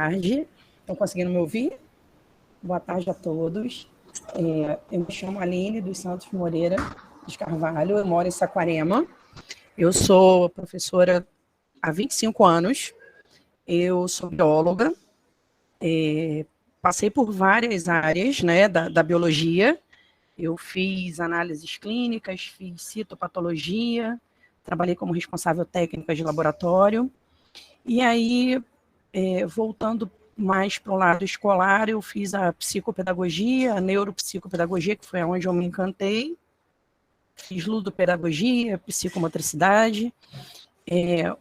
tarde. Estão conseguindo me ouvir? Boa tarde a todos. Eu me chamo Aline dos Santos Moreira de Carvalho, eu moro em Saquarema. Eu sou professora há 25 anos, eu sou bióloga, passei por várias áreas, né, da biologia. Eu fiz análises clínicas, fiz citopatologia, trabalhei como responsável técnica de laboratório. E aí, voltando mais para o lado escolar, eu fiz a psicopedagogia, a neuropsicopedagogia, que foi onde eu me encantei. Fiz ludopedagogia, psicomotricidade.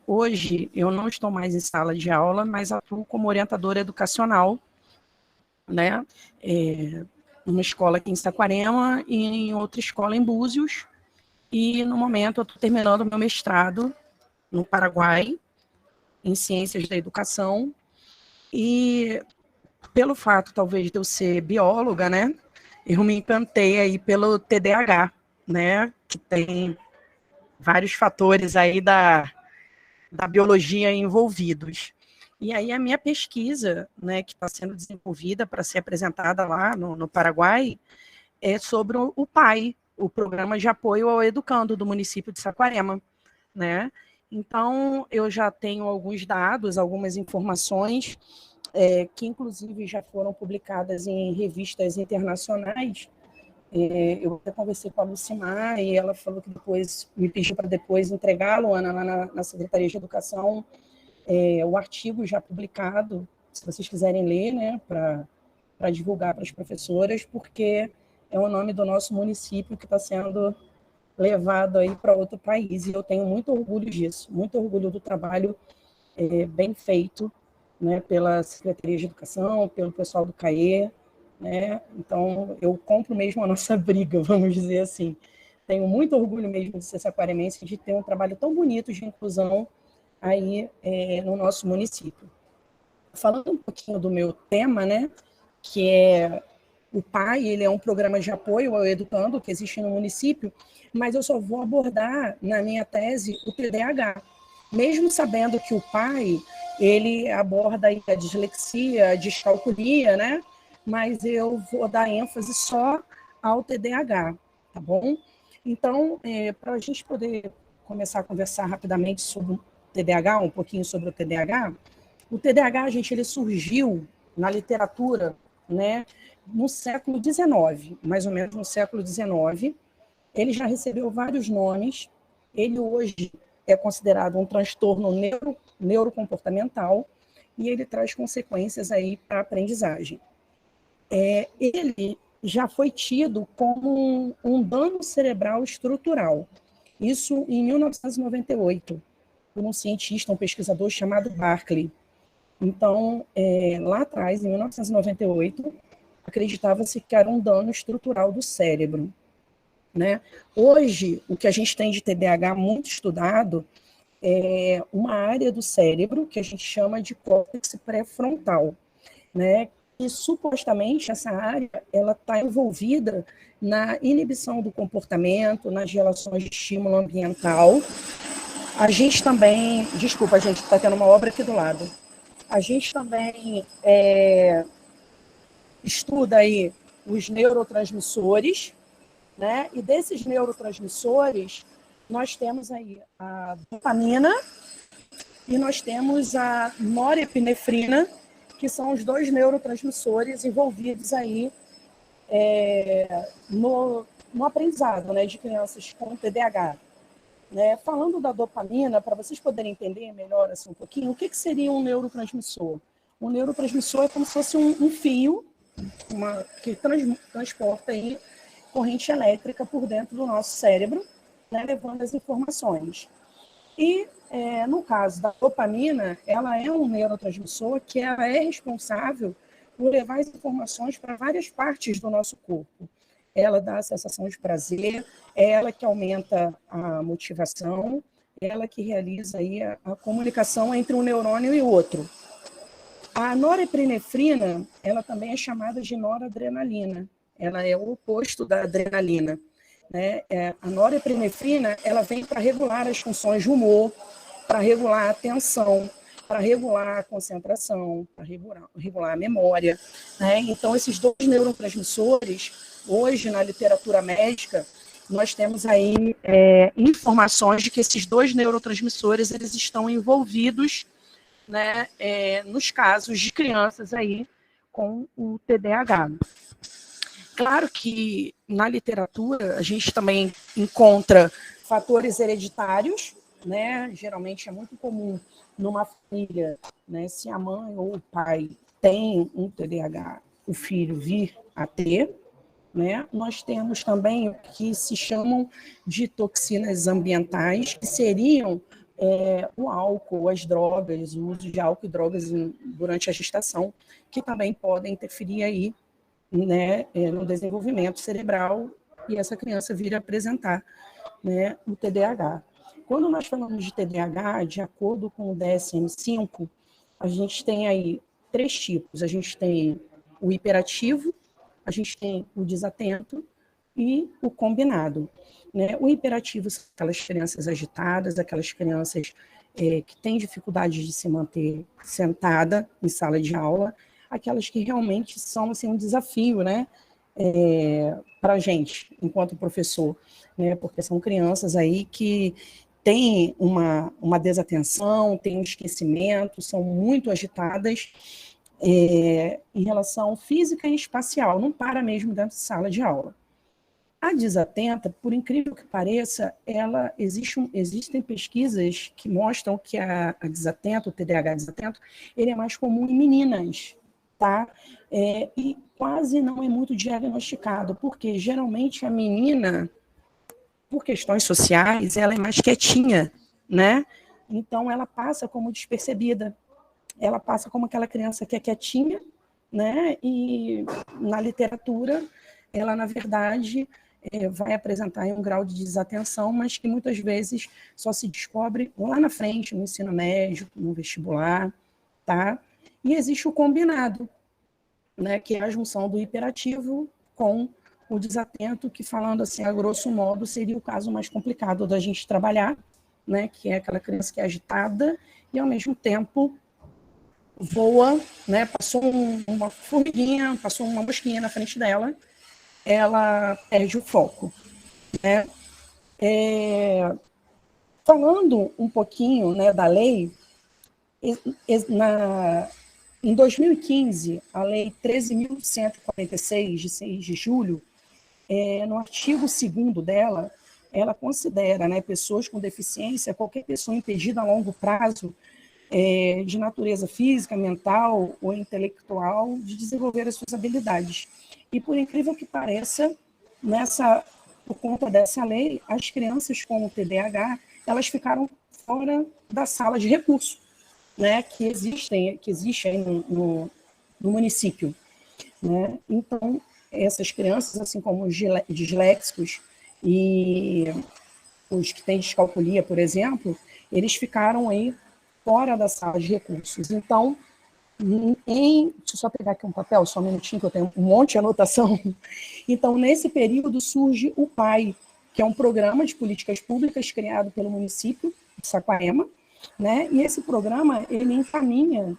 Hoje, eu não estou mais em sala de aula, mas atuo como orientadora educacional, né? Numa escola aqui em Saquarema e em outra escola em Búzios. E, no momento, eu estou terminando o meu mestrado no Paraguai, em Ciências da Educação. E, pelo fato, talvez, de eu ser bióloga, né? Eu me encantei aí pelo TDAH, né? Que tem vários fatores aí da biologia envolvidos. E aí a minha pesquisa, né, que está sendo desenvolvida para ser apresentada lá no Paraguai, é sobre o PAI, o Programa de Apoio ao Educando do município de Saquarema, né? Então, eu já tenho alguns dados, algumas informações, que inclusive já foram publicadas em revistas internacionais. Eu até conversei com a Lucimar e ela falou que depois me pediu para depois entregar, Luana, lá na Secretaria de Educação, o artigo já publicado, se vocês quiserem ler, né, para divulgar para as professoras, porque é o nome do nosso município que está sendo levado aí para outro país, e eu tenho muito orgulho disso, muito orgulho do trabalho bem feito, né, pela Secretaria de Educação, pelo pessoal do CAE, né? Então, eu compro mesmo a nossa briga, vamos dizer assim. Tenho muito orgulho mesmo de ser saquaremense, de ter um trabalho tão bonito de inclusão aí no nosso município. Falando um pouquinho do meu tema, né, que é o PAI, ele é um programa de apoio ao educando que existe no município, mas eu só vou abordar na minha tese o TDAH, mesmo sabendo que o PAI, ele aborda aí a dislexia, a descalculia, né? Mas eu vou dar ênfase só ao TDAH, tá bom? Então, para a gente poder começar a conversar rapidamente sobre o TDAH, um pouquinho sobre o TDAH, gente, ele surgiu na literatura, né, no século XIX, mais ou menos no século XIX. Ele já recebeu vários nomes. Ele hoje é considerado um transtorno neurocomportamental e ele traz consequências aí para a aprendizagem. Ele já foi tido como um dano cerebral estrutural. Isso em 1998, por um cientista, um pesquisador chamado Barclay. Então, lá atrás, em 1998, acreditava-se que era um dano estrutural do cérebro, né? Hoje, o que a gente tem de TDAH muito estudado é uma área do cérebro que a gente chama de córtex pré-frontal, né? E supostamente essa área ela está envolvida na inibição do comportamento, nas relações de estímulo ambiental. A gente também, desculpa, a gente está tendo uma obra aqui do lado. A gente também estuda aí os neurotransmissores, né? E desses neurotransmissores, nós temos aí a dopamina e nós temos a norepinefrina, que são os dois neurotransmissores envolvidos aí no aprendizado, né, de crianças com TDAH. Né? Falando da dopamina, para vocês poderem entender melhor assim, um pouquinho, o que seria um neurotransmissor? Um neurotransmissor é como se fosse um fio que transporta aí corrente elétrica por dentro do nosso cérebro, né, levando as informações. E, no caso da dopamina, ela é um neurotransmissor que ela é responsável por levar as informações para várias partes do nosso corpo. Ela dá a sensação de prazer, é ela que aumenta a motivação, é ela que realiza aí a comunicação entre um neurônio e outro. A norepinefrina, ela também é chamada de noradrenalina. Ela é o oposto da adrenalina. Né? A norepinefrina, ela vem para regular as funções de humor, para regular a atenção. para regular a concentração, para regular a memória, né? Então, esses dois neurotransmissores, hoje, na literatura médica, nós temos aí informações de que esses dois neurotransmissores eles estão envolvidos, né, nos casos de crianças aí com o TDAH. Claro que na literatura a gente também encontra fatores hereditários, né? Geralmente é muito comum numa família, né, se a mãe ou o pai tem um TDAH, o filho vir a ter, né? Nós temos também o que se chamam de toxinas ambientais, que seriam o álcool, as drogas, o uso de álcool e drogas durante a gestação, que também podem interferir aí, né, no desenvolvimento cerebral e essa criança vir a apresentar, né, o TDAH. Quando nós falamos de TDAH, de acordo com o DSM-5, a gente tem aí 3 tipos. A gente tem o hiperativo, a gente tem o desatento e o combinado, né? O hiperativo são aquelas crianças agitadas, aquelas crianças que têm dificuldade de se manter sentada em sala de aula, aquelas que realmente são assim, um desafio, né? Para a gente, enquanto professor, né? Porque são crianças aí que têm uma desatenção, têm um esquecimento, são muito agitadas, em relação física e espacial, não para mesmo dentro de sala de aula. A desatenta, por incrível que pareça, existem pesquisas que mostram que a desatenta, o TDAH desatento, ele é mais comum em meninas, tá? E quase não é muito diagnosticado, porque geralmente a menina, por questões sociais, ela é mais quietinha, né? Então ela passa como despercebida. Ela passa como aquela criança que é quietinha, né? E na literatura, ela, na verdade, vai apresentar um grau de desatenção, mas que muitas vezes só se descobre lá na frente, no ensino médio, no vestibular, tá? E existe o combinado, né? Que é a junção do hiperativo com o desatento, que, falando assim, a grosso modo, seria o caso mais complicado da gente trabalhar, né? Que é aquela criança que é agitada e, ao mesmo tempo, voa, né? Passou uma formiguinha, passou uma mosquinha na frente dela, ela perde o foco, né? Falando um pouquinho, né, da lei, em 2015, a lei 13.146, de 6 de julho, no artigo 2º dela, ela considera, né, pessoas com deficiência, qualquer pessoa impedida a longo prazo de natureza física, mental ou intelectual, de desenvolver as suas habilidades. E, por incrível que pareça, por conta dessa lei, as crianças com o TDAH, elas ficaram fora da sala de recurso, né, que existe aí no município, né? Então, essas crianças, assim como os disléxicos e os que têm descalculia, por exemplo, eles ficaram aí fora da sala de recursos. Então, deixa eu só pegar aqui um papel, só um minutinho, que eu tenho um monte de anotação. Então, nesse período, surge o PAI, que é um programa de políticas públicas criado pelo município de Saquarema, né? E esse programa, ele encaminha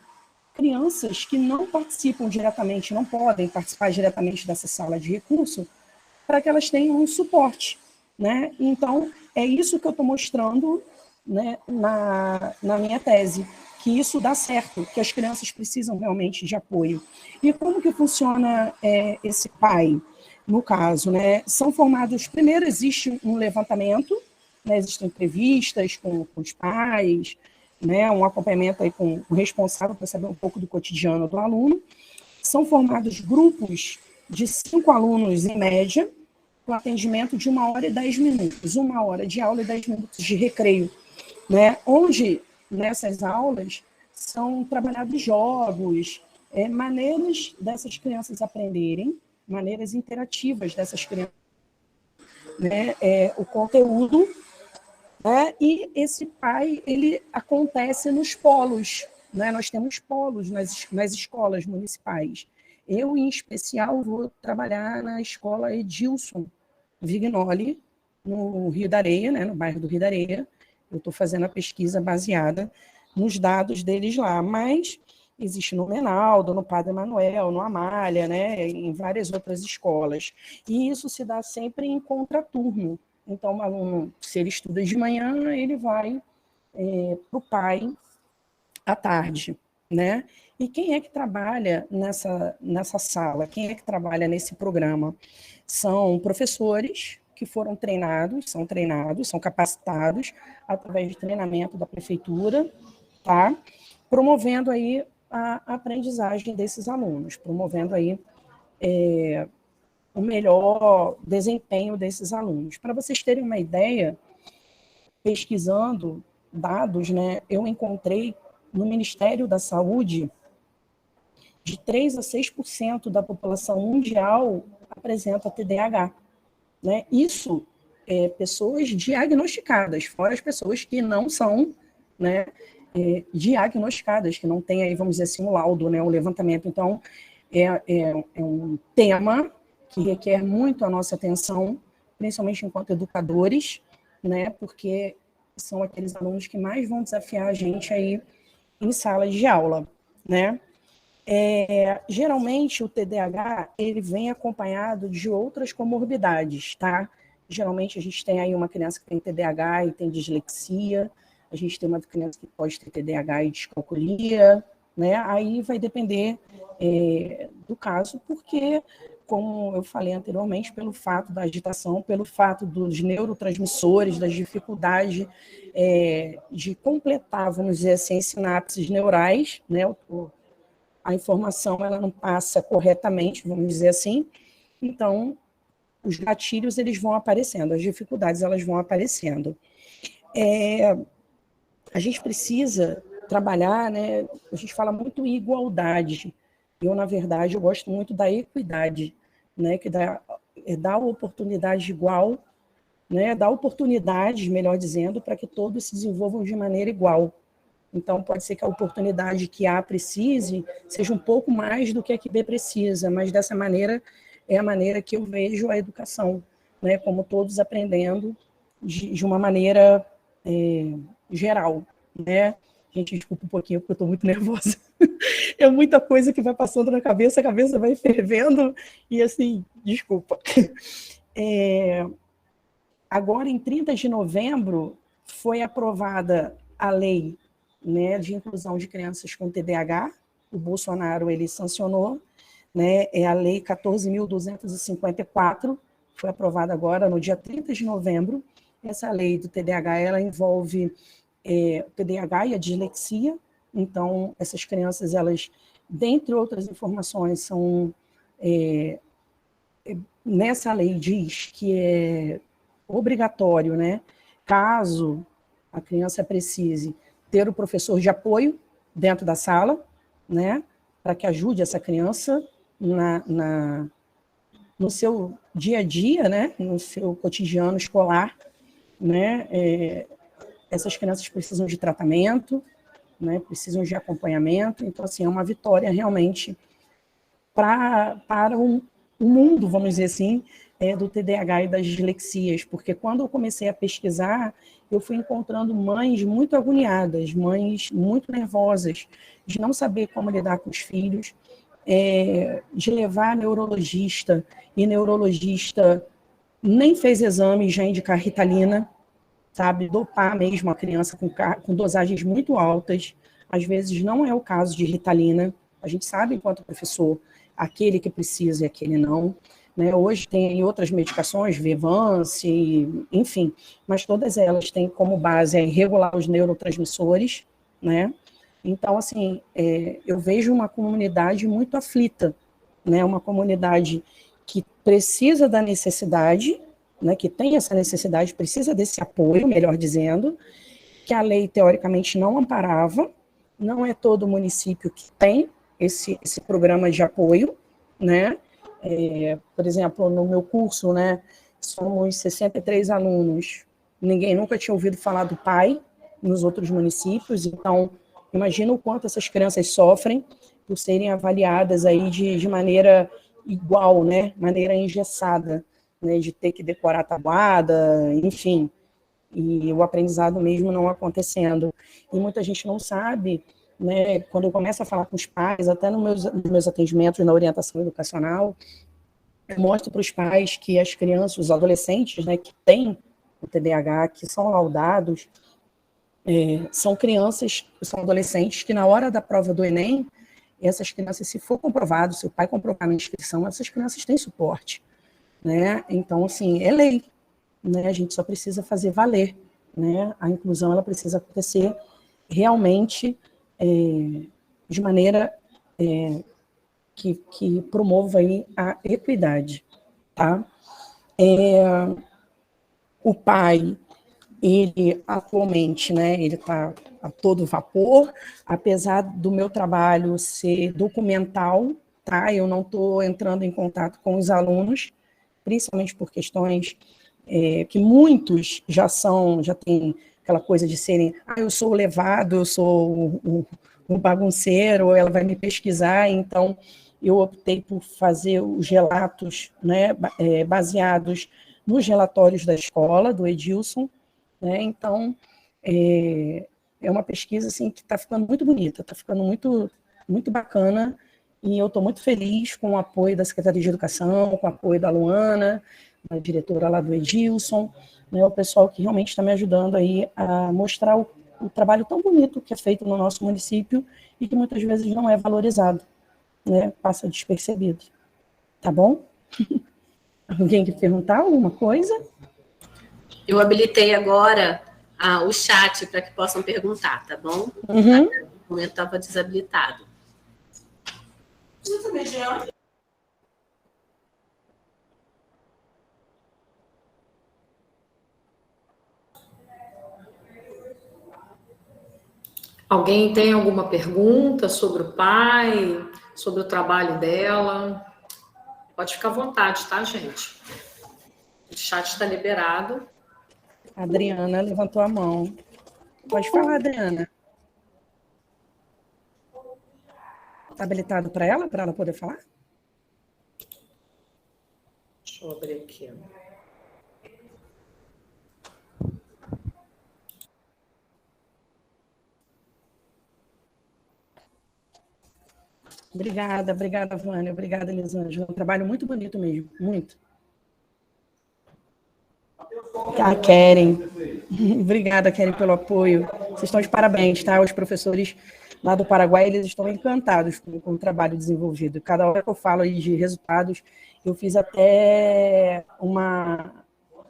crianças que não participam diretamente, não podem participar diretamente dessa sala de recurso, para que elas tenham um suporte, né? Então, é isso que eu estou mostrando, né, na minha tese, que isso dá certo, que as crianças precisam realmente de apoio. E como que funciona esse PAI, no caso, né? São formados, primeiro existe um levantamento, né, existem entrevistas com os pais, né, um acompanhamento aí com o responsável para saber um pouco do cotidiano do aluno. São formados grupos de 5 alunos em média, com atendimento de 1 hora e 10 minutos, 1 hora de aula e 10 minutos de recreio, né? Onde, nessas aulas, são trabalhados jogos, maneiras dessas crianças aprenderem, maneiras interativas dessas crianças, né? O conteúdo, né? E esse PAI, ele acontece nos polos, né? Nós temos polos nas escolas municipais. Eu, em especial, vou trabalhar na escola Edilson Vignoli, no Rio da Areia, né? No bairro do Rio da Areia. Eu estou fazendo a pesquisa baseada nos dados deles lá, mas existe no Menaldo, no Padre Manuel, no Amália, né, em várias outras escolas. E isso se dá sempre em contraturno. Então, o aluno, se ele estuda de manhã, ele vai para o pai à tarde, né? E quem é que trabalha nessa sala? Quem é que trabalha nesse programa? São professores que foram treinados, são capacitados através de treinamento da prefeitura, tá? Promovendo aí a aprendizagem desses alunos, promovendo aí o melhor desempenho desses alunos. Para vocês terem uma ideia, pesquisando dados, né, eu encontrei no Ministério da Saúde de 3 a 6% da população mundial apresenta TDAH. Né? Isso pessoas diagnosticadas, fora as pessoas que não são, né, diagnosticadas, que não têm aí, vamos dizer assim, um laudo, né, um levantamento. Então, é um tema que requer muito a nossa atenção, principalmente enquanto educadores, né, porque são aqueles alunos que mais vão desafiar a gente aí em sala de aula, né? Geralmente o TDAH ele vem acompanhado de outras comorbidades, tá? Geralmente a gente tem aí uma criança que tem TDAH e tem dislexia, a gente tem uma criança que pode ter TDAH e descalculia, né? Aí vai depender do caso, porque, como eu falei anteriormente, pelo fato da agitação, pelo fato dos neurotransmissores, das dificuldades de completar, vamos dizer assim, sinapses neurais, né? A informação ela não passa corretamente, vamos dizer assim, então os gatilhos eles vão aparecendo, as dificuldades elas vão aparecendo. A gente precisa trabalhar, né? A gente fala muito em igualdade, eu na verdade eu gosto muito da equidade, né? Que dá oportunidade igual, né? Dá oportunidades, melhor dizendo, para que todos se desenvolvam de maneira igual. Então, pode ser que a oportunidade que A precise seja um pouco mais do que a que B precisa, mas dessa maneira é a maneira que eu vejo a educação, né? Como todos aprendendo de uma maneira geral, né? Gente, desculpa um pouquinho, porque eu estou muito nervosa. É muita coisa que vai passando na cabeça, a cabeça vai fervendo, e assim, desculpa. Agora, em 30 de novembro, foi aprovada a lei, né, de inclusão de crianças com TDAH, o Bolsonaro ele sancionou, né, é a lei 14.254, foi aprovada agora no dia 30 de novembro. Essa lei do TDAH, ela envolve o TDAH e a dislexia, então essas crianças, elas, dentre outras informações, são, nessa lei diz que é obrigatório, né, caso a criança precise ter o professor de apoio dentro da sala, né, para que ajude essa criança no seu dia a dia, né, no seu cotidiano escolar, né, essas crianças precisam de tratamento, né, precisam de acompanhamento, então, assim, é uma vitória realmente para o mundo, vamos dizer assim, do TDAH e das dislexias, porque quando eu comecei a pesquisar, eu fui encontrando mães muito agoniadas, mães muito nervosas, de não saber como lidar com os filhos, de levar neurologista, e neurologista nem fez exame, já indicar Ritalina, sabe, dopar mesmo a criança com dosagens muito altas, às vezes não é o caso de Ritalina, a gente sabe enquanto professor, aquele que precisa e aquele não, né? Hoje tem outras medicações, Vivance, enfim, mas todas elas têm como base regular os neurotransmissores, né? Então, assim, eu vejo uma comunidade muito aflita, né? Uma comunidade que precisa da necessidade, né? Que tem essa necessidade, precisa desse apoio, melhor dizendo, que a lei, teoricamente, não amparava, não é todo município que tem esse programa de apoio, né? Por exemplo, no meu curso, né, somos 63 alunos, ninguém nunca tinha ouvido falar do PAI nos outros municípios, então, imagina o quanto essas crianças sofrem por serem avaliadas aí de maneira igual, né, maneira engessada, né, de ter que decorar tabuada, enfim, e o aprendizado mesmo não acontecendo. E muita gente não sabe, né, quando eu começo a falar com os pais, até nos meus atendimentos na orientação educacional, eu mostro para os pais que as crianças, os adolescentes, né, que têm o TDAH, que são laudados, são crianças, são adolescentes que na hora da prova do Enem, essas crianças, se for comprovado, se o pai comprovar na inscrição, essas crianças têm suporte, né? Então, assim, é lei, né? A gente só precisa fazer valer, né? A inclusão, ela precisa acontecer realmente de maneira que promova aí a equidade, tá? O pai, ele atualmente, né, ele está a todo vapor, apesar do meu trabalho ser documental, tá? Eu não estou entrando em contato com os alunos, principalmente por questões que muitos já têm aquela coisa de serem, eu sou o levado, eu sou um bagunceiro, ela vai me pesquisar, então eu optei por fazer os relatos, né, baseados nos relatórios da escola, do Edilson, né? Então, é uma pesquisa assim, que está ficando muito bonita, está ficando muito, muito bacana, e eu estou muito feliz com o apoio da Secretaria de Educação, com o apoio da Luana, a diretora lá do Edilson, né, o pessoal que realmente está me ajudando aí a mostrar o trabalho tão bonito que é feito no nosso município e que muitas vezes não é valorizado, né, passa despercebido. Tá bom? Alguém quer perguntar alguma coisa? Eu habilitei agora o chat para que possam perguntar, tá bom? Uhum. No momento estava desabilitado. Alguém tem alguma pergunta sobre o pai, sobre o trabalho dela? Pode ficar à vontade, tá, gente? O chat está liberado. A Adriana levantou a mão. Pode falar, Adriana. Está habilitado para ela poder falar? Deixa eu abrir aqui. Obrigada, Vânia. Obrigada, Elisângela. Um trabalho muito bonito mesmo, muito. A Keren. Obrigada, Keren, pelo apoio. Vocês estão de parabéns, tá? Os professores lá do Paraguai, eles estão encantados com o trabalho desenvolvido. Cada hora que eu falo aí de resultados, eu fiz até uma...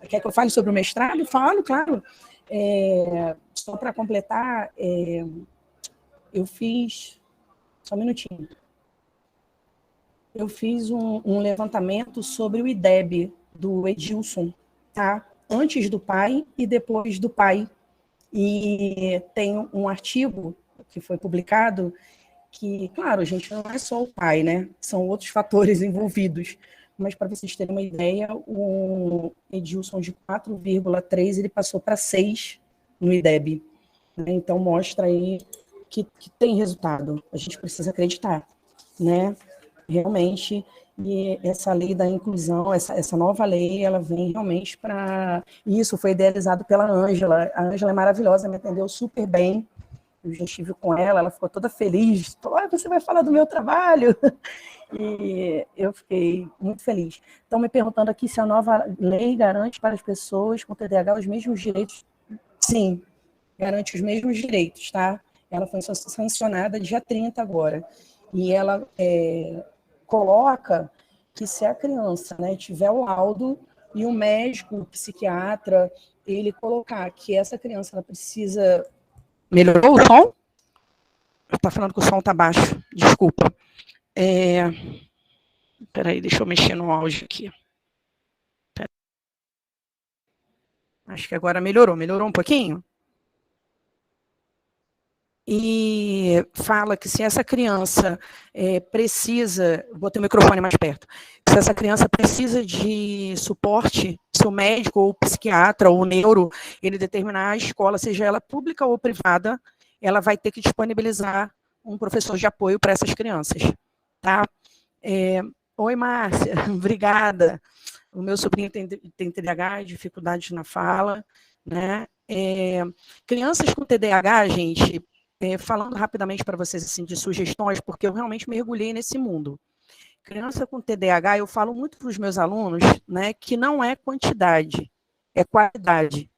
Quer que eu fale sobre o mestrado? Falo, claro. Só para completar, eu fiz... Só um minutinho. Eu fiz um levantamento sobre o IDEB, do Edilson, tá? Antes do pai e depois do pai. E tem um artigo que foi publicado que, claro, gente, não é só o pai, né? São outros fatores envolvidos. Mas, para vocês terem uma ideia, o Edilson de 4,3 ele passou para 6 no IDEB. Né? Então, mostra aí que tem resultado. A gente precisa acreditar, né? Realmente, e essa lei da inclusão, essa nova lei, ela vem realmente para... Isso foi idealizado pela Ângela. A Ângela é maravilhosa, me atendeu super bem. Eu já estive com ela, ela ficou toda feliz. Você vai falar do meu trabalho? E eu fiquei muito feliz. Estão me perguntando aqui se a nova lei garante para as pessoas com TDAH os mesmos direitos. Sim, garante os mesmos direitos, tá? Ela foi sancionada dia 30 agora. E ela coloca que se a criança, né, tiver o laudo e o médico, o psiquiatra, ele colocar que essa criança ela precisa... Melhorou o som? Está falando que o som está baixo, desculpa. Peraí, deixa eu mexer no áudio aqui. Acho que agora melhorou um pouquinho? E fala que se essa criança precisa, botei o microfone mais perto, se essa criança precisa de suporte, se o médico ou o psiquiatra ou o neuro, ele determinar a escola, seja ela pública ou privada, ela vai ter que disponibilizar um professor de apoio para essas crianças, tá? Oi, Márcia, obrigada. O meu sobrinho tem TDAH, dificuldades na fala, né? Crianças com TDAH, gente, falando rapidamente para vocês assim, de sugestões, porque eu realmente mergulhei nesse mundo. Criança com TDAH, eu falo muito para os meus alunos, né, que não é quantidade, é qualidade,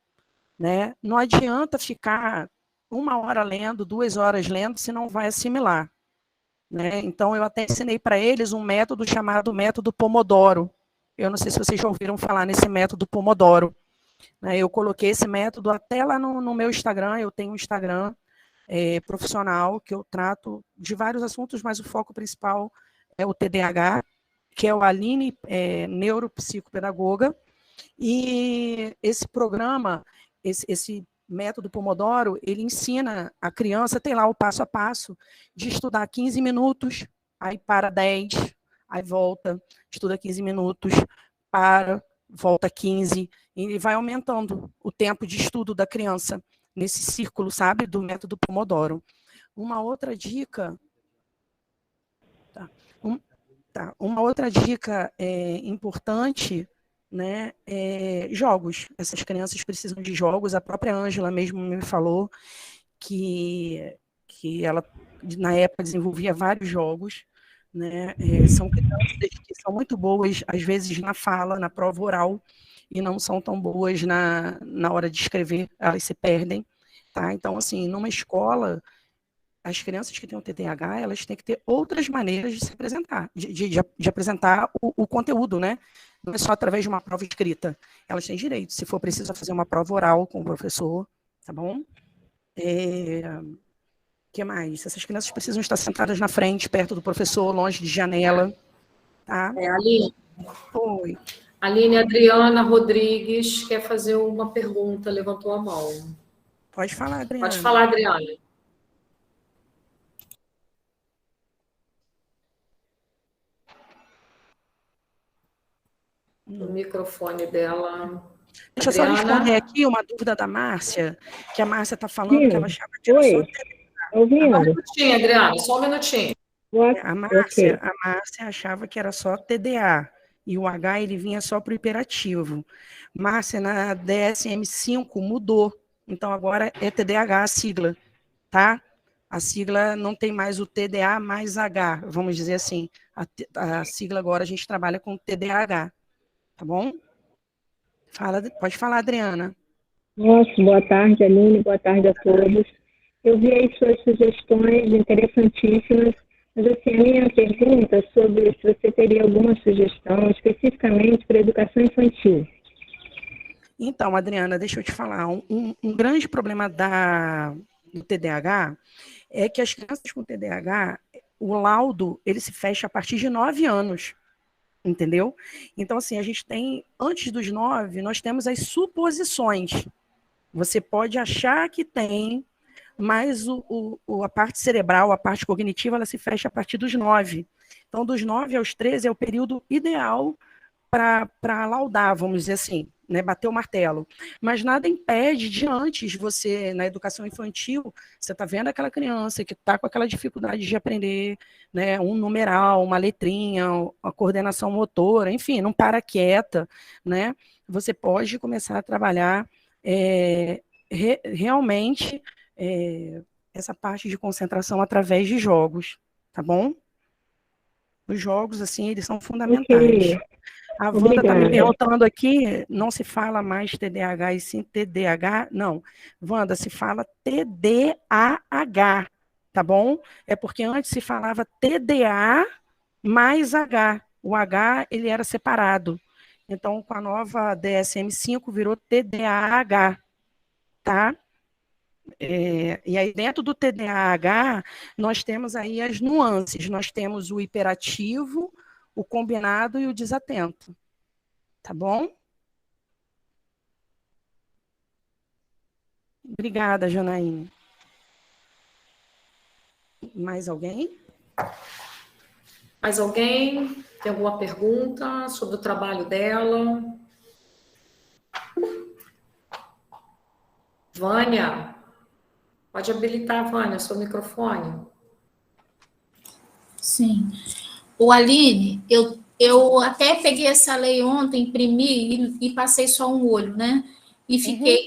né? Não adianta ficar 1 hora lendo, 2 horas lendo, se não vai assimilar, né? Então, eu até ensinei para eles um método chamado método Pomodoro. Eu não sei se vocês já ouviram falar nesse método Pomodoro, né? Eu coloquei esse método até lá no meu Instagram, eu tenho um Instagram profissional, que eu trato de vários assuntos, mas o foco principal é o TDAH, que é o Aline Neuropsicopedagoga, e esse programa, esse método Pomodoro, ele ensina a criança, tem lá o passo a passo, de estudar 15 minutos, aí para 10, aí volta, estuda 15 minutos, para, volta 15, e ele vai aumentando o tempo de estudo da criança, nesse círculo, sabe, do método Pomodoro. Uma outra dica... Uma outra dica importante, né, jogos. Essas crianças precisam de jogos. A própria Ângela mesmo me falou que ela, na época, desenvolvia vários jogos. Né? São crianças que são muito boas, às vezes, na fala, na prova oral, e não são tão boas na hora de escrever, elas se perdem. Tá? Então, assim, numa escola, as crianças que têm o TDAH, elas têm que ter outras maneiras de se apresentar, de apresentar o conteúdo, né? Não é só através de uma prova escrita. Elas têm direito, se for preciso, fazer uma prova oral com o professor, tá bom? Que mais? Essas crianças precisam estar sentadas na frente, perto do professor, longe de janela, tá? Aline. Oi. Aline Adriana Rodrigues quer fazer uma pergunta, levantou a mão. Pode falar, Adriana. Pode falar, Adriana. O microfone dela. Deixa eu só responder aqui uma dúvida da Márcia, que a Márcia está falando que ela achava que era só ouvindo? Só um minutinho, Adriana, só um minutinho. A Márcia achava que era só TDA, e o H ele vinha só para o hiperativo. Márcia, na DSM-5 mudou, então agora é TDAH a sigla, tá? A sigla não tem mais o TDA mais H, vamos dizer assim. A sigla agora a gente trabalha com TDAH, tá bom? Pode falar, Adriana. Nossa, boa tarde, Aline, boa tarde a todos. Eu vi aí suas sugestões interessantíssimas, mas assim, a minha pergunta é sobre se você teria alguma sugestão especificamente para a educação infantil. Então, Adriana, deixa eu te falar, um grande problema do TDAH é que as crianças com TDAH, o laudo, ele se fecha a partir de 9 anos. Entendeu? Então, assim, a gente tem, antes dos 9, nós temos as suposições. Você pode achar que tem, mas a parte cerebral, a parte cognitiva, ela se fecha a partir dos 9. Então, dos 9 aos 13 é o período ideal para laudar, vamos dizer assim, né, bater o martelo. Mas nada impede de antes você, na educação infantil, você está vendo aquela criança que está com aquela dificuldade de aprender, né, um numeral, uma letrinha, a coordenação motora, enfim, não para quieta, né? Você pode começar a trabalhar realmente essa parte de concentração através de jogos, tá bom? Os jogos, assim, eles são fundamentais. A Wanda está me perguntando aqui, não se fala mais TDAH e sim TDAH? Não, Wanda, se fala TDAH, tá bom? É porque antes se falava TDA mais H. O H, ele era separado. Então, com a nova DSM-5, virou TDAH, tá? E aí, dentro do TDAH, nós temos aí as nuances. Nós temos o hiperativo, o combinado e o desatento. Tá bom? Obrigada, Janaína. Mais alguém? Mais alguém? Tem alguma pergunta sobre o trabalho dela? Vânia? Pode habilitar, Vânia, seu microfone. Sim. O Aline, eu até peguei essa lei ontem, imprimi e passei só um olho, né? e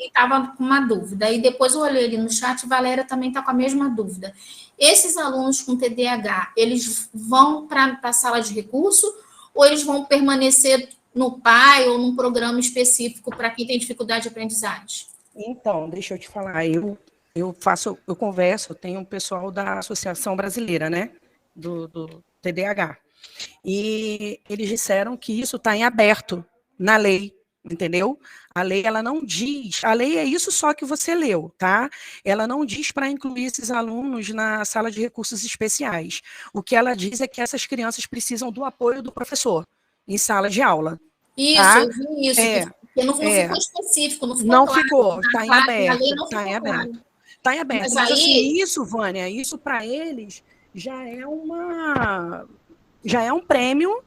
estava com uma dúvida. E depois eu olhei ali no chat, Valéria também está com a mesma dúvida. Esses alunos com TDAH, eles vão para a sala de recurso ou eles vão permanecer no PAI ou num programa específico para quem tem dificuldade de aprendizagem? Então, deixa eu te falar, eu converso, eu tenho um pessoal da Associação Brasileira, né, do TDAH, e eles disseram que isso está em aberto na lei, entendeu? A lei, ela não diz, a lei é isso só que você leu, tá? Ela não diz para incluir esses alunos na sala de recursos especiais. O que ela diz é que essas crianças precisam do apoio do professor em sala de aula. Isso, tá? eu vi isso, porque não ficou específico, não ficou não claro. Ficou, está em aberto, está em aberto. Está em aberto, mas aí... assim, isso, Vânia, isso para eles já é um prêmio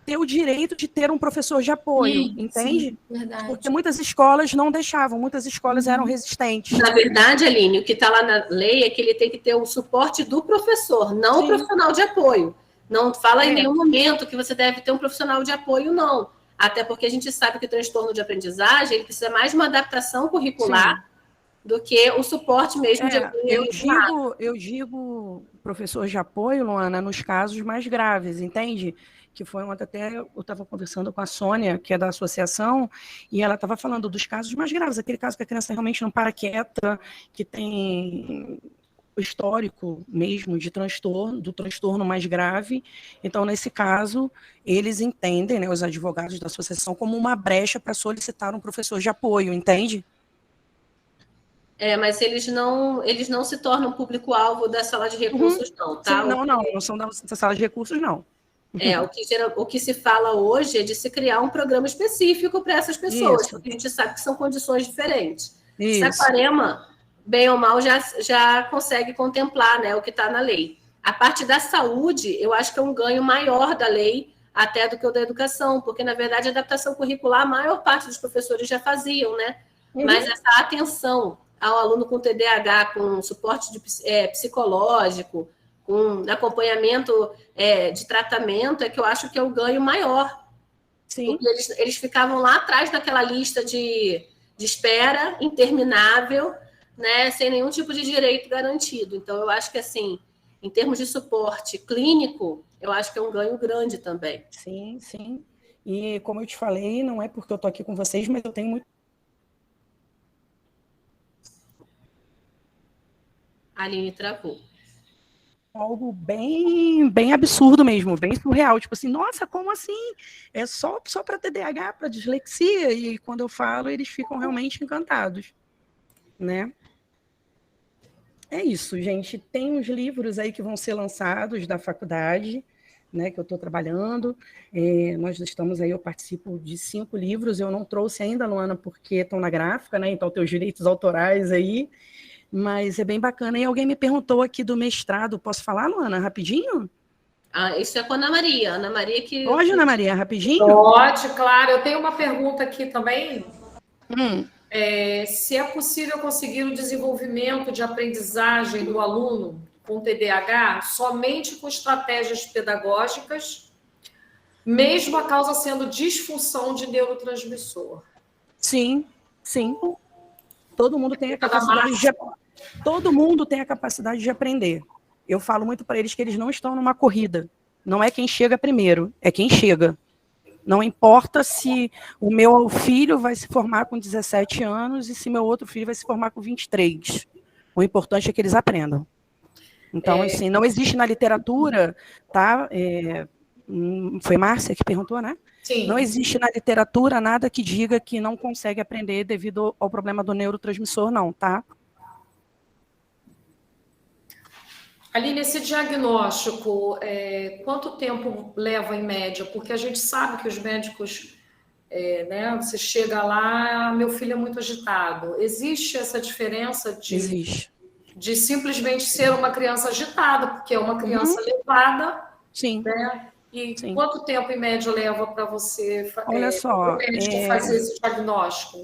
ter o direito de ter um professor de apoio, entende? Sim, verdade. Porque muitas escolas não deixavam, muitas escolas eram resistentes. Na verdade, Aline, o que está lá na lei é que ele tem que ter o suporte do professor, não o profissional de apoio. Não fala em nenhum momento que você deve ter um profissional de apoio, não. Até porque a gente sabe que o transtorno de aprendizagem ele precisa mais de uma adaptação curricular do que o suporte mesmo de apoio. Eu digo professor de apoio, Luana, nos casos mais graves, entende? Que foi ontem até eu estava conversando com a Sônia, que é da associação, e ela estava falando dos casos mais graves, aquele caso que a criança realmente não para quieta, que tem o histórico mesmo de transtorno, do transtorno mais grave. Então, nesse caso, eles entendem, né, os advogados da associação, como uma brecha para solicitar um professor de apoio, entende? Mas eles não se tornam público-alvo da sala de recursos, não, tá? Sim, não são da sala de recursos, não. O que se fala hoje é de se criar um programa específico para essas pessoas, porque a gente sabe que são condições diferentes. Saquarema, bem ou mal, já consegue contemplar, né, o que está na lei. A parte da saúde, eu acho que é um ganho maior da lei até do que o da educação, porque, na verdade, a adaptação curricular, a maior parte dos professores já faziam, né? Mas essa atenção ao aluno com TDAH, com suporte psicológico, com acompanhamento de tratamento, é que eu acho que é o ganho maior. Sim. Porque eles ficavam lá atrás daquela lista de espera interminável, né, sem nenhum tipo de direito garantido. Então, eu acho que, assim, em termos de suporte clínico, eu acho que é um ganho grande também. Sim, sim. E, como eu te falei, não é porque eu estou aqui com vocês, mas eu tenho muito... A Aline travou. Algo bem absurdo mesmo, bem surreal. Tipo assim, nossa, como assim? É só para TDAH, para dislexia? E quando eu falo, eles ficam realmente encantados, né? É isso, gente. Tem uns livros aí que vão ser lançados da faculdade, né, que eu estou trabalhando. Nós estamos aí, eu participo de 5 livros. Eu não trouxe ainda, Luana, porque estão na gráfica, né? Então, tem os direitos autorais aí. Mas é bem bacana. E alguém me perguntou aqui do mestrado. Posso falar, Luana, rapidinho? Isso é com a Ana Maria. Ana Maria que... Pode, Ana Maria, rapidinho? Pode, claro. Eu tenho uma pergunta aqui também. Se é possível conseguir o desenvolvimento de aprendizagem do aluno com TDAH somente com estratégias pedagógicas, mesmo a causa sendo disfunção de neurotransmissor? Sim. Todo mundo tem a capacidade de... Todo mundo tem a capacidade de aprender. Eu falo muito para eles que eles não estão numa corrida. Não é quem chega primeiro, é quem chega. Não importa se o meu filho vai se formar com 17 anos e se meu outro filho vai se formar com 23. O importante é que eles aprendam. Então, assim, não existe na literatura, tá? Foi Márcia que perguntou, né? Sim. Não existe na literatura nada que diga que não consegue aprender devido ao problema do neurotransmissor, não, tá? Aline, esse diagnóstico, quanto tempo leva em média? Porque a gente sabe que os médicos, né, você chega lá, meu filho é muito agitado. Existe essa diferença de simplesmente ser uma criança agitada, porque é uma criança levada, Sim. Né? E quanto tempo, em média, leva para você fazer esse diagnóstico?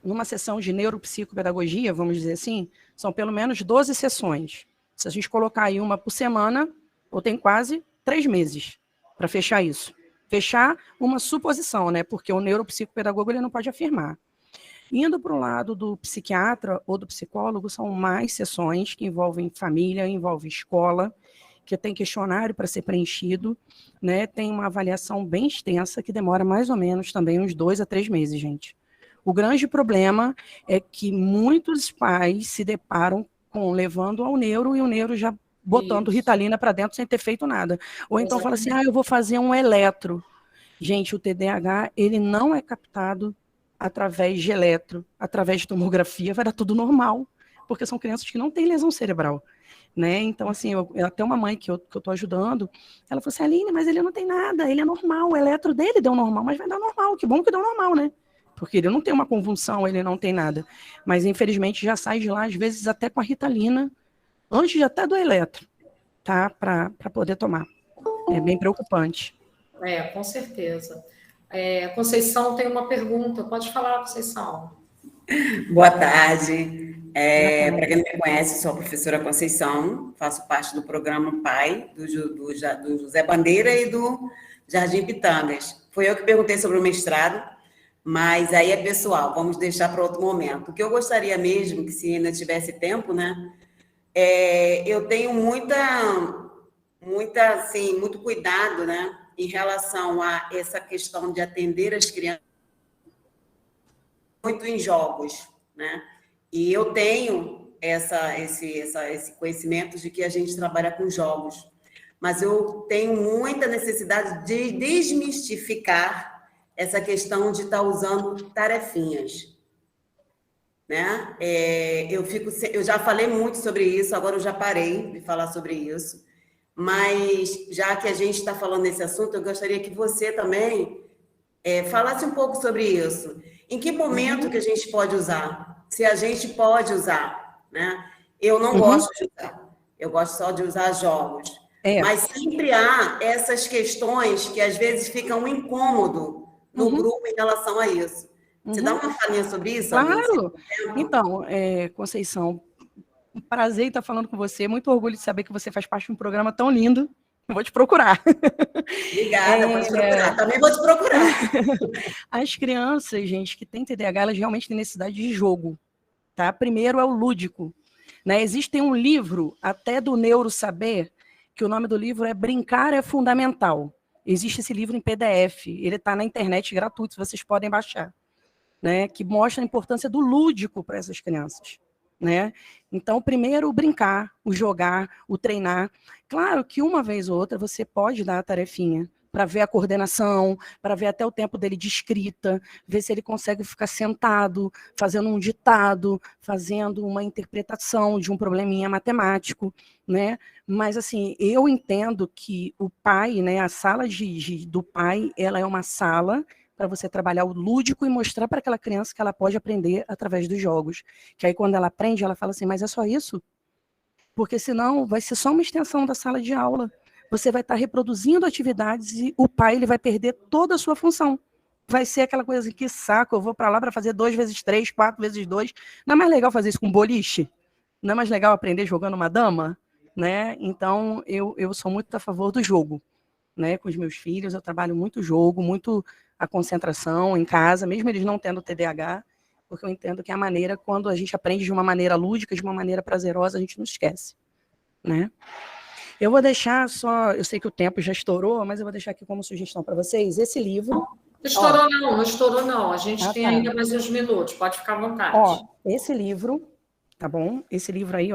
Numa sessão de neuropsicopedagogia, vamos dizer assim, são pelo menos 12 sessões. Se a gente colocar aí uma por semana, ou tem quase 3 meses para fechar isso. fechar uma suposição, né? Porque o neuropsicopedagogo ele não pode afirmar. Indo para o lado do psiquiatra ou do psicólogo, são mais sessões que envolvem família, envolvem escola, que tem questionário para ser preenchido, né? Tem uma avaliação bem extensa que demora mais ou menos também uns 2 a 3 meses, gente. O grande problema é que muitos pais se deparam com levando ao neuro e o neuro já botando Ritalina para dentro sem ter feito nada. Ou então fala assim, eu vou fazer um eletro. Gente, o TDAH, ele não é captado através de eletro, através de tomografia, vai dar tudo normal, porque são crianças que não têm lesão cerebral. Né? Então, assim, até uma mãe que eu estou ajudando, ela falou assim, Aline, mas ele não tem nada, ele é normal, o eletro dele deu normal, mas vai dar normal, que bom que deu normal, né? Porque ele não tem uma convulsão, ele não tem nada. Mas, infelizmente, já sai de lá, às vezes, até com a Ritalina, antes de até do eletro, tá? Para poder tomar. É bem preocupante. Com certeza. Conceição tem uma pergunta, pode falar, Conceição. Boa tarde. Para quem não me conhece, sou a professora Conceição, faço parte do programa PAI, do José Bandeira e do Jardim Pitangas. Foi eu que perguntei sobre o mestrado, mas aí é pessoal, vamos deixar para outro momento. O que eu gostaria mesmo, que se ainda tivesse tempo, né? Eu tenho muito cuidado, né, em relação a essa questão de atender as crianças muito em jogos, né? E eu tenho esse conhecimento de que a gente trabalha com jogos, mas eu tenho muita necessidade de desmistificar essa questão de estar usando tarefinhas, né? Eu já falei muito sobre isso, agora eu já parei de falar sobre isso, mas já que a gente está falando nesse assunto, eu gostaria que você também falasse um pouco sobre isso. Em que momento que a gente pode usar? Se a gente pode usar, né? Eu não gosto de usar, eu gosto só de usar jogos. Mas sempre há essas questões que às vezes ficam um incômodo no grupo em relação a isso. Você dá uma falinha sobre isso? Claro! Então, Conceição, um prazer em estar falando com você, muito orgulho de saber que você faz parte de um programa tão lindo. Eu vou te procurar. Obrigada, vou te procurar. Também vou te procurar. As crianças, gente, que têm TDAH, elas realmente têm necessidade de jogo. Tá? Primeiro é o lúdico. Né? Existe um livro, até do Neurosaber, que o nome do livro é Brincar é Fundamental. Existe esse livro em PDF. Ele está na internet gratuito, vocês podem baixar. Né? Que mostra a importância do lúdico para essas crianças. Né? Então, primeiro, o brincar, o jogar, o treinar. Claro que uma vez ou outra você pode dar a tarefinha para ver a coordenação, para ver até o tempo dele de escrita, ver se ele consegue ficar sentado, fazendo um ditado, fazendo uma interpretação de um probleminha matemático, né? Mas, assim, eu entendo que o pai, né, a sala do pai, ela é uma sala para você trabalhar o lúdico e mostrar para aquela criança que ela pode aprender através dos jogos. Que aí, quando ela aprende, ela fala assim, mas é só isso? Porque senão vai ser só uma extensão da sala de aula. Você vai estar reproduzindo atividades e o pai ele vai perder toda a sua função. Vai ser aquela coisa assim, que saco, eu vou para lá para fazer 2 vezes 3, 4 vezes 2. Não é mais legal fazer isso com boliche? Não é mais legal aprender jogando uma dama? Né? Então, eu sou muito a favor do jogo. Né? Com os meus filhos, eu trabalho muito jogo, muito a concentração em casa, mesmo eles não tendo TDAH, porque eu entendo que é a maneira, quando a gente aprende de uma maneira lúdica, de uma maneira prazerosa, a gente não esquece. Né? Eu vou deixar só, eu sei que o tempo já estourou, mas eu vou deixar aqui como sugestão para vocês, esse livro. Não estourou não, a gente tem ainda mais uns minutos, pode ficar à vontade. Esse livro, tá bom? Esse livro aí,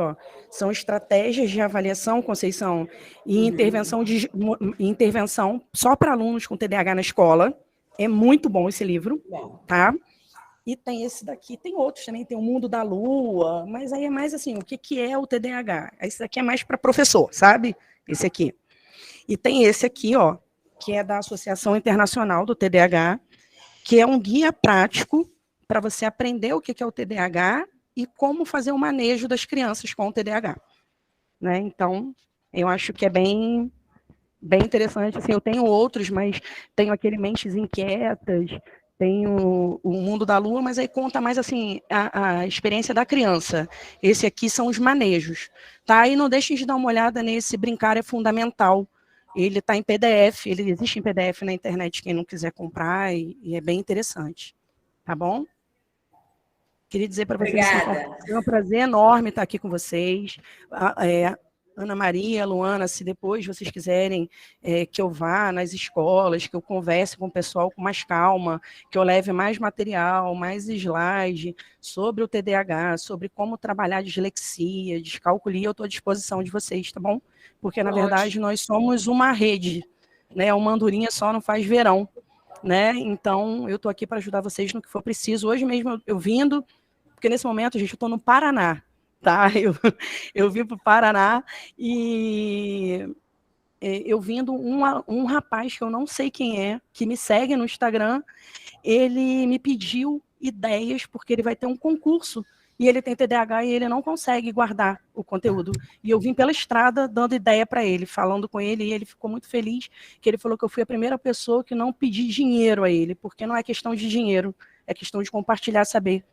são estratégias de avaliação, Conceição, e intervenção só para alunos com TDAH na escola. É muito bom esse livro, tá? E tem esse daqui, tem outros também, tem o Mundo da Lua, mas aí é mais assim, o que é o TDAH? Esse daqui é mais para professor, sabe? Esse aqui. E tem esse aqui, que é da Associação Internacional do TDAH, que é um guia prático para você aprender o que é o TDAH e como fazer o manejo das crianças com o TDAH. Né? Então, eu acho que é bem interessante. Assim, eu tenho outros, mas tenho aquele Mentes Inquietas, tenho o Mundo da Lua, mas aí conta mais assim a experiência da criança. Esse aqui são os manejos. Tá? E não deixem de dar uma olhada nesse Brincar é Fundamental, Ele está em PDF, ele existe em PDF na internet, quem não quiser comprar, e é bem interessante. Tá bom? Queria dizer para vocês que é um prazer enorme estar aqui com vocês. Ana Maria, Luana, se depois vocês quiserem que eu vá nas escolas, que eu converse com o pessoal com mais calma, que eu leve mais material, mais slide sobre o TDAH, sobre como trabalhar dislexia, descalculia, eu estou à disposição de vocês, tá bom? Porque, na verdade, nós somos uma rede, né? Uma andorinha só não faz verão, né? Então, eu estou aqui para ajudar vocês no que for preciso. Hoje mesmo eu vindo, porque nesse momento, gente, eu estou no Paraná, tá? Eu vim para o Paraná e eu vindo um rapaz que eu não sei quem é, que me segue no Instagram, ele me pediu ideias, porque ele vai ter um concurso, e ele tem TDAH e ele não consegue guardar o conteúdo. E eu vim pela estrada dando ideia para ele, falando com ele, e ele ficou muito feliz, que ele falou que eu fui a primeira pessoa que não pedi dinheiro a ele, porque não é questão de dinheiro, é questão de compartilhar saber.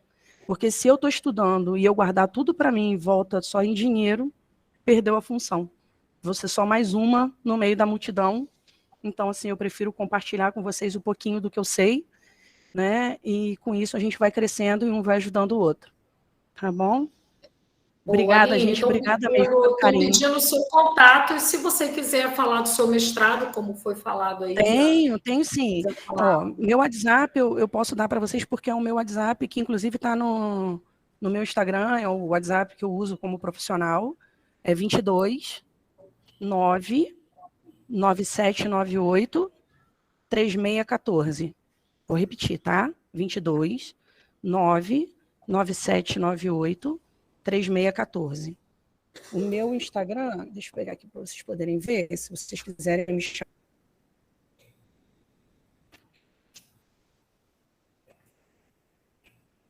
Porque se eu estou estudando e eu guardar tudo para mim e volta só em dinheiro, perdeu a função. Vou ser só mais uma no meio da multidão. Então, assim, eu prefiro compartilhar com vocês um pouquinho do que eu sei, né? E com isso a gente vai crescendo e um vai ajudando o outro. Tá bom? Obrigada, Aline, gente. Obrigada mesmo pelo carinho. Estou pedindo o seu contato, e se você quiser falar do seu mestrado, como foi falado aí. Tenho sim. Ó, meu WhatsApp eu posso dar para vocês, porque é o meu WhatsApp, que inclusive está no meu Instagram, é o WhatsApp que eu uso como profissional, é 22 9 9798 3614. Vou repetir, tá? 22 9 9798 3614. O meu Instagram, deixa eu pegar aqui para vocês poderem ver, se vocês quiserem me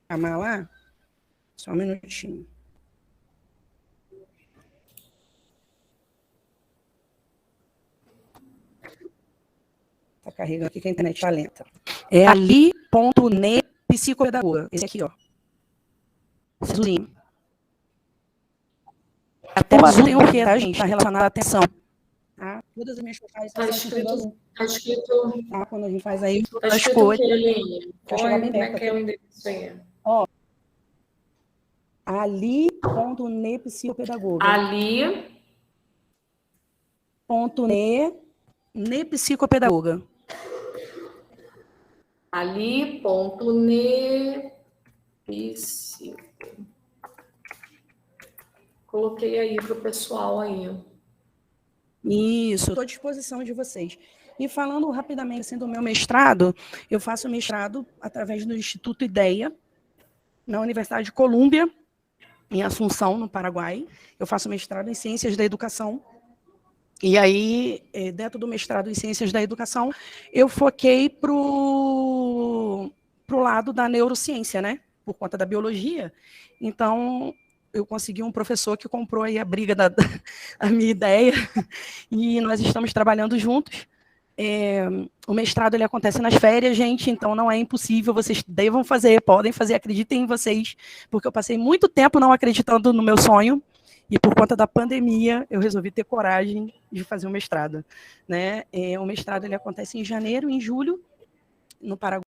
chamar lá, só um minutinho. Tá carregando aqui que a internet tá lenta. É ali.ne psicopedagoga. Esse aqui, ó. Azulzinho. Até o azul tem o quê, tá, gente? Tá relacionado à atenção. Tá? Todas as minhas postagens Tá escrito. Tá? Quando a gente faz aí, Tá escrito o quê, Aline? Como é que é o endereço aí? Ó. Ali.ne psicopedagoga. Ali.ne psicopedagoga. Ali.ne psico. Coloquei aí para o pessoal aí. Isso, estou à disposição de vocês. E falando rapidamente assim, do meu mestrado, eu faço mestrado através do Instituto IDEA, na Universidade de Colômbia, em Assunção, no Paraguai. Eu faço mestrado em Ciências da Educação. E aí, dentro do mestrado em Ciências da Educação, eu foquei para o lado da neurociência, né? Por conta da biologia. Então, eu consegui um professor que comprou aí a briga da minha ideia, e nós estamos trabalhando juntos. O mestrado ele acontece nas férias, gente, então não é impossível, vocês devam fazer, podem fazer, acreditem em vocês, porque eu passei muito tempo não acreditando no meu sonho, e por conta da pandemia, eu resolvi ter coragem de fazer o mestrado, né? O mestrado ele acontece em janeiro, em julho, no Paraguai.